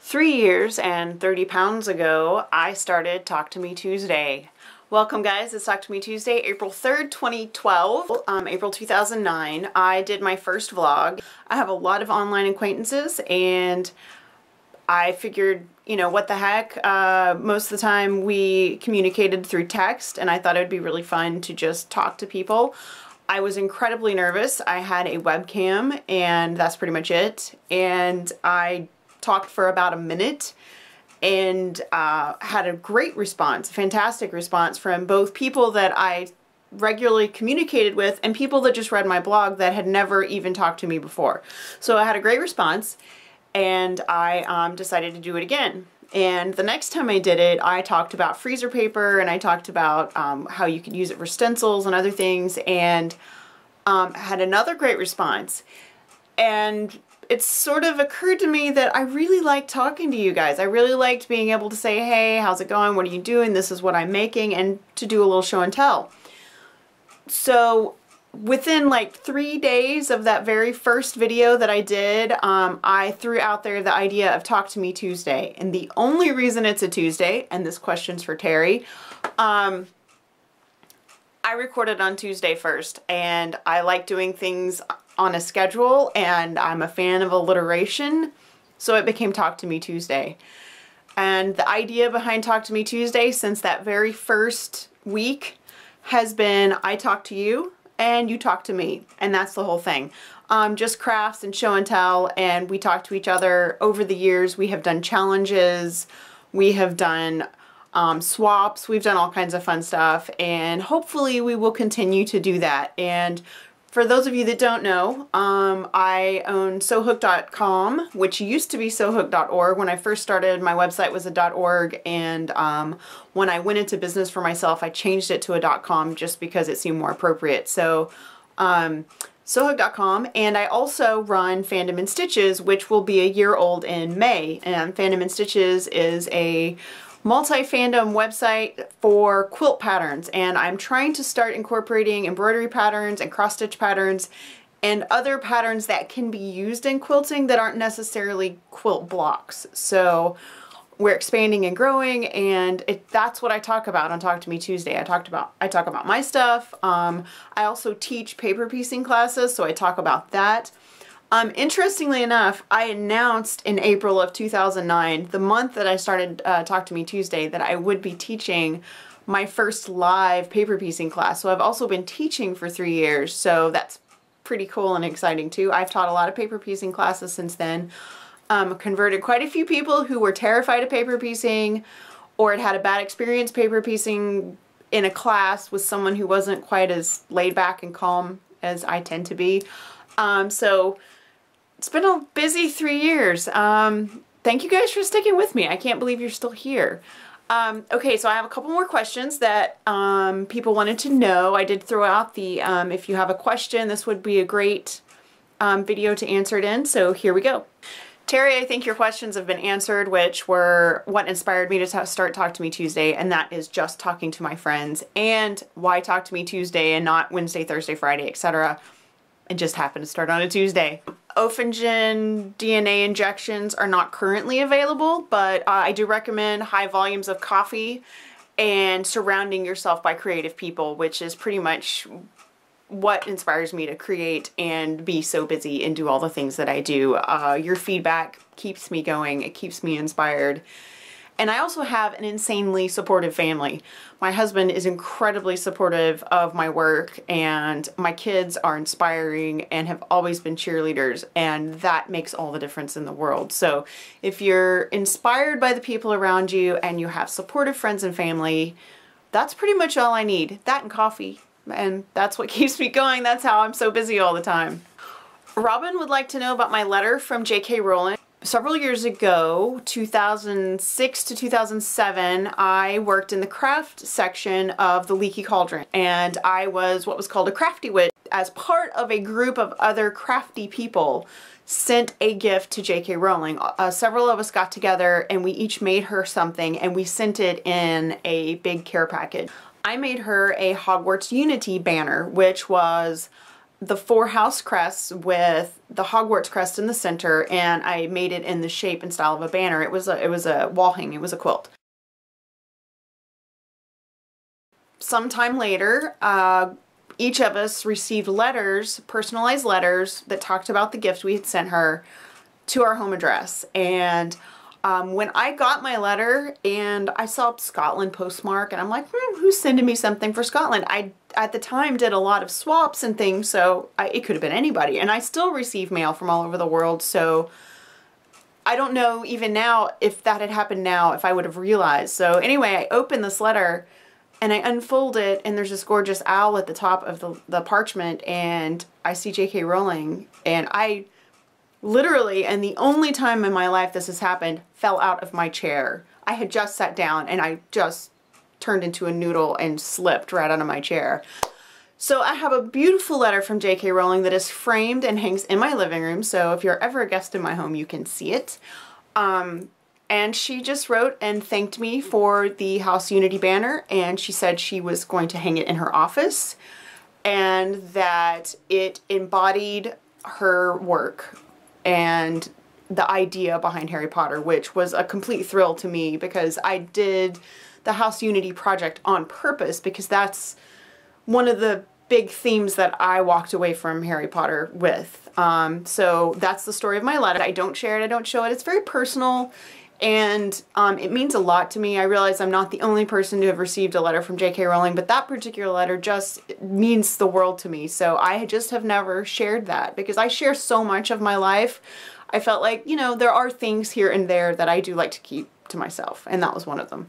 3 years and 30 pounds ago, I started Talk to Me Tuesday. Welcome guys, it's Talk to Me Tuesday, April 3rd, 2012, April 2009. I did my first vlog. I have a lot of online acquaintances and I figured, you know, what the heck, most of the time we communicated through text and I thought it would be really fun to just talk to people. I was incredibly nervous. I had a webcam and that's pretty much it. And I talked for about a minute and had a great response, a fantastic response from both people that I regularly communicated with and people that just read my blog that had never even talked to me before. So I had a great response and I decided to do it again. And the next time I did it, I talked about freezer paper and I talked about how you could use it for stencils and other things, and had another great response. And it sort of occurred to me that I really liked talking to you guys. I really liked being able to say, hey, how's it going? What are you doing? This is what I'm making, and to do a little show and tell. So within like 3 days of that very first video that I did, I threw out there the idea of Talk to Me Tuesday. And the only reason it's a Tuesday, and this question's for Terry, I recorded on Tuesday first, and I like doing things on a schedule, and I'm a fan of alliteration, so it became Talk to Me Tuesday. And the idea behind Talk to Me Tuesday since that very first week has been I talk to you and you talk to me, and that's the whole thing. Just crafts and show and tell, and we talk to each other. Over the years we have done challenges, we have done swaps, we've done all kinds of fun stuff, and hopefully we will continue to do that. And for those of you that don't know, I own SewHook.com, which used to be SewHook.org. When I first started, my website was a .org, and when I went into business for myself, I changed it to a .com just because it seemed more appropriate. So, SewHook.com, and I also run Fandom and Stitches, which will be a year old in May. And Fandom and Stitches is a multi-fandom website for quilt patterns, and I'm trying to start incorporating embroidery patterns and cross-stitch patterns and other patterns that can be used in quilting that aren't necessarily quilt blocks. So we're expanding and growing, and that's what I talk about on Talk to Me Tuesday. I talk about my stuff. I also teach paper piecing classes, so I talk about that. Interestingly enough, I announced in April of 2009, the month that I started Talk to Me Tuesday, that I would be teaching my first live paper piecing class. So I've also been teaching for 3 years, so that's pretty cool and exciting too. I've taught a lot of paper piecing classes since then. Converted quite a few people who were terrified of paper piecing or had a bad experience paper piecing in a class with someone who wasn't quite as laid back and calm as I tend to be. So it's been a busy 3 years. Thank you guys for sticking with me. I can't believe you're still here. Okay, so I have a couple more questions that people wanted to know. I did throw out the, if you have a question, this would be a great video to answer it in, so here we go. Terry, I think your questions have been answered, which were what inspired me to start Talk to Me Tuesday, and that is just talking to my friends, and why Talk to Me Tuesday and not Wednesday, Thursday, Friday, etc. It just happened to start on a Tuesday. Ophagen DNA injections are not currently available, but I do recommend high volumes of coffee and surrounding yourself by creative people, which is pretty much what inspires me to create and be so busy and do all the things that I do. Your feedback keeps me going, it keeps me inspired. And I also have an insanely supportive family. My husband is incredibly supportive of my work, and my kids are inspiring and have always been cheerleaders, and that makes all the difference in the world. So if you're inspired by the people around you and you have supportive friends and family, that's pretty much all I need. That and coffee. And that's what keeps me going. That's how I'm so busy all the time. Robin would like to know about my letter from Jk Rowling. Several years ago, 2006 to 2007, I worked in the craft section of the Leaky Cauldron, and I was what was called a crafty witch. As part of a group of other crafty people, sent a gift to Jk Rowling. Several of us got together and we each made her something, and we sent it in a big care package. I made her a Hogwarts Unity banner, which was the 4 house crests with the Hogwarts crest in the center, and I made it in the shape and style of a banner. It was a wall hang, it was a quilt. Sometime later, each of us received letters, personalized letters, that talked about the gift we had sent her to our home address. And when I got my letter and I saw Scotland postmark, and I'm like, who's sending me something for Scotland? I, at the time, did a lot of swaps and things, so it could have been anybody. And I still receive mail from all over the world, so I don't know even now if that had happened now, if I would have realized. So anyway, I opened this letter and I unfold it, and there's this gorgeous owl at the top of the parchment, and I see Jk Rowling, and I literally, and the only time in my life this has happened, fell out of my chair. I had just sat down and I just turned into a noodle and slipped right out of my chair. So I have a beautiful letter from Jk Rowling that is framed and hangs in my living room, so if you're ever a guest in my home, you can see it. And she just wrote and thanked me for the House Unity banner, and she said she was going to hang it in her office and that it embodied her work and the idea behind Harry Potter, which was a complete thrill to me because I did the House Unity project on purpose because that's one of the big themes that I walked away from Harry Potter with. So that's the story of my letter. I don't share it, I don't show it. It's very personal, and it means a lot to me. I realize I'm not the only person to have received a letter from Jk Rowling, but that particular letter just means the world to me. So I just have never shared that because I share so much of my life. I felt like, you know, there are things here and there that I do like to keep to myself, and that was one of them.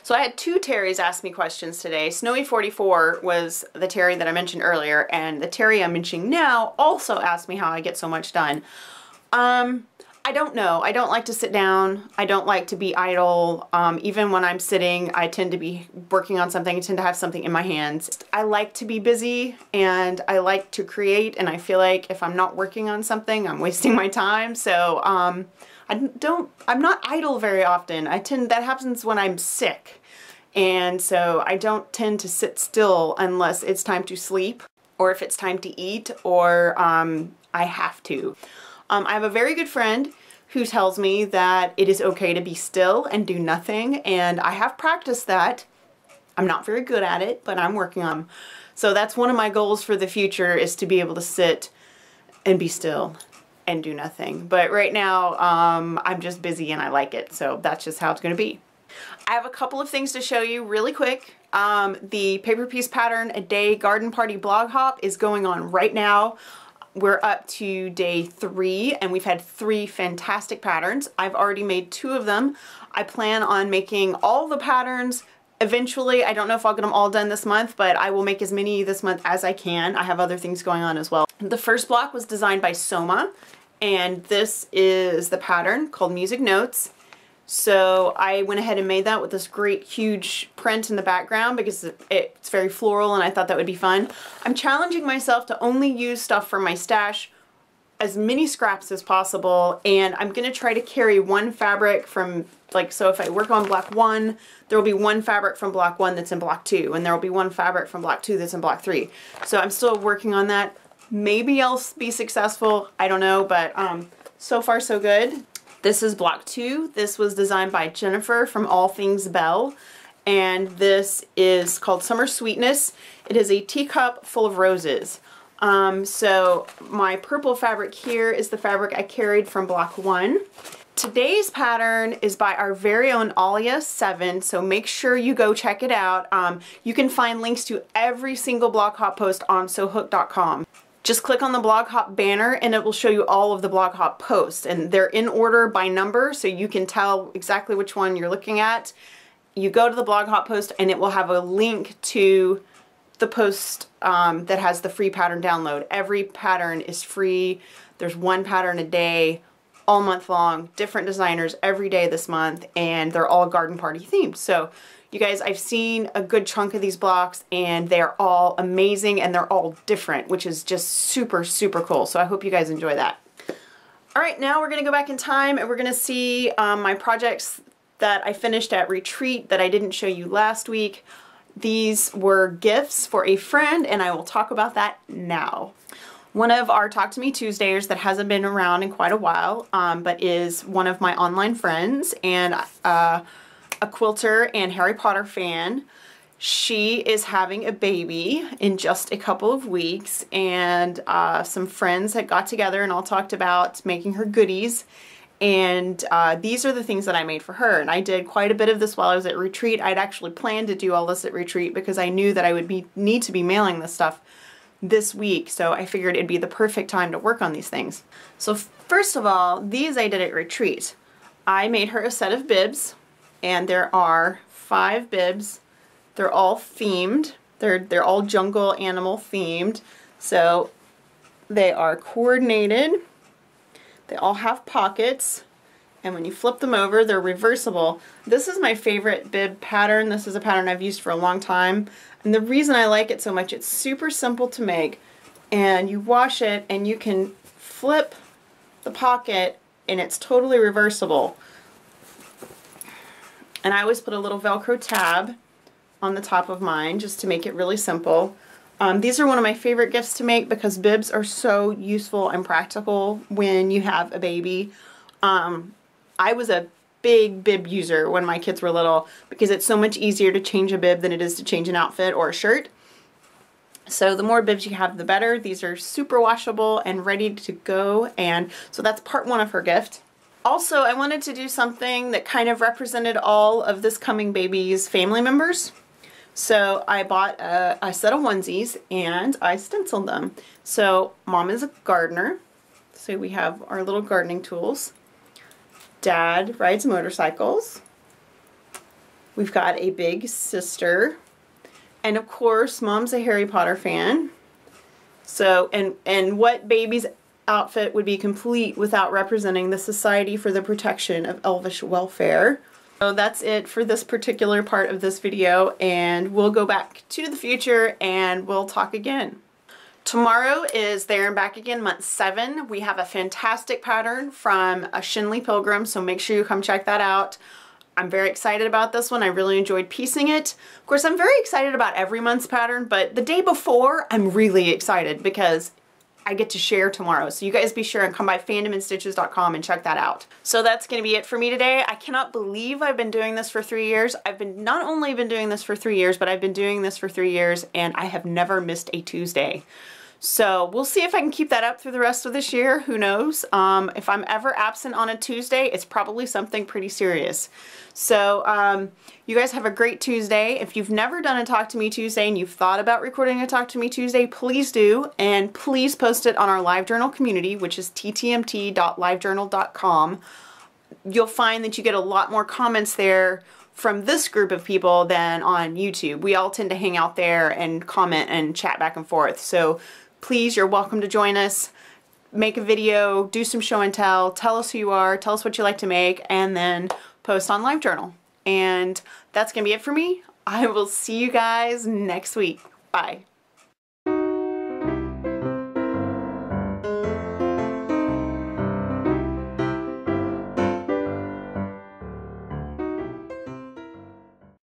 So I had two Terrys ask me questions today. Snowy44 was the Terry that I mentioned earlier, and the Terry I'm mentioning now also asked me how I get so much done. I don't know. I don't like to sit down. I don't like to be idle. Even when I'm sitting, I tend to be working on something. I tend to have something in my hands. I like to be busy and I like to create, and I feel like if I'm not working on something, I'm wasting my time. So I'm not idle very often. That happens when I'm sick. And so I don't tend to sit still unless it's time to sleep or if it's time to eat or I have to. I have a very good friend who tells me that it is okay to be still and do nothing, and I have practiced that. I'm not very good at it, but I'm working on it. So that's one of my goals for the future, is to be able to sit and be still and do nothing. But right now, I'm just busy and I like it, so that's just how it's going to be. I have a couple of things to show you really quick. The Paper Piece Pattern A Day Garden Party blog hop is going on right now. We're up to day 3 and we've had 3 fantastic patterns. I've already made 2 of them. I plan on making all the patterns eventually. I don't know if I'll get them all done this month, but I will make as many this month as I can. I have other things going on as well. The first block was designed by Soma, and this is the pattern called Music Notes. So I went ahead and made that with this great huge print in the background because it's very floral and I thought that would be fun. I'm challenging myself to only use stuff from my stash, as many scraps as possible, and I'm going to try to carry one fabric from, like, so if I work on block 1, there will be one fabric from block 1 that's in block 2, and there will be one fabric from block 2 that's in block 3. So I'm still working on that. Maybe I'll be successful, I don't know, but so far so good. This is block 2. This was designed by Jennifer from All Things Belle, and this is called Summer Sweetness. It is a teacup full of roses. So my purple fabric here is the fabric I carried from block 1. Today's pattern is by our very own Alia7, so make sure you go check it out. You can find links to every single blog hop post on sewhook.com. Just click on the blog hop banner and it will show you all of the blog hop posts, and they're in order by number so you can tell exactly which one you're looking at. You go to the blog hop post and it will have a link to the post that has the free pattern download. Every pattern is free. There's one pattern a day all month long, different designers every day this month, and they're all garden party themed. So you guys, I've seen a good chunk of these blocks and they're all amazing and they're all different, which is just super, super cool. So I hope you guys enjoy that. All right, now we're gonna go back in time and we're gonna see my projects that I finished at retreat that I didn't show you last week. These were gifts for a friend and I will talk about that now. one of our Talk to Me Tuesdayers that hasn't been around in quite a while, but is one of my online friends and a quilter and Harry Potter fan. She is having a baby in just a couple of weeks, and some friends had got together and all talked about making her goodies. And these are the things that I made for her. And I did quite a bit of this while I was at retreat. I'd actually planned to do all this at retreat because I knew that I would need to be mailing this stuff this week. So I figured it'd be the perfect time to work on these things. So first of all, these I did at retreat. I made her a set of bibs, and there are 5 bibs. They're all themed. They're all jungle animal themed. So they are coordinated. They all have pockets, and when you flip them over, they're reversible. This is my favorite bib pattern. This is a pattern I've used for a long time, and the reason I like it so much, it's super simple to make, and you wash it and you can flip the pocket and it's totally reversible. And I always put a little Velcro tab on the top of mine just to make it really simple. These are one of my favorite gifts to make because bibs are so useful and practical when you have a baby. I was a big bib user when my kids were little because it's so much easier to change a bib than it is to change an outfit or a shirt. So the more bibs you have, the better. These are super washable and ready to go, and so that's part 1 of her gift. Also, I wanted to do something that kind of represented all of this coming baby's family members. So I bought a set of onesies and I stenciled them. So Mom is a gardener, so we have our little gardening tools. Dad rides motorcycles. We've got a big sister. And of course, Mom's a Harry Potter fan. So, and what baby's outfit would be complete without representing the Society for the Protection of Elvish Welfare? So that's it for this particular part of this video, and we'll go back to the future and we'll talk again. Tomorrow is There and Back Again month 7. We have a fantastic pattern from a Shinley Pilgrim, so make sure you come check that out. I'm very excited about this one. I really enjoyed piecing it. Of course, I'm very excited about every month's pattern, but the day before, I'm really excited because I get to share tomorrow. So you guys be sure and come by fandomandstitches.com and check that out. So that's going to be it for me today. I cannot believe I've been doing this for 3 years. I've been not only been doing this for 3 years, but I've been doing this for 3 years and I have never missed a Tuesday. So we'll see if I can keep that up through the rest of this year. Who knows? If I'm ever absent on a Tuesday, it's probably something pretty serious. So you guys have a great Tuesday. If you've never done a Talk to Me Tuesday and you've thought about recording a Talk to Me Tuesday, please do. And please post it on our LiveJournal community, which is ttmt.livejournal.com. You'll find that you get a lot more comments there from this group of people than on YouTube. We all tend to hang out there and comment and chat back and forth. So please, you're welcome to join us. Make a video, do some show and tell us who you are, tell us what you like to make, and then post on LiveJournal. And that's going to be it for me. I will see you guys next week. Bye.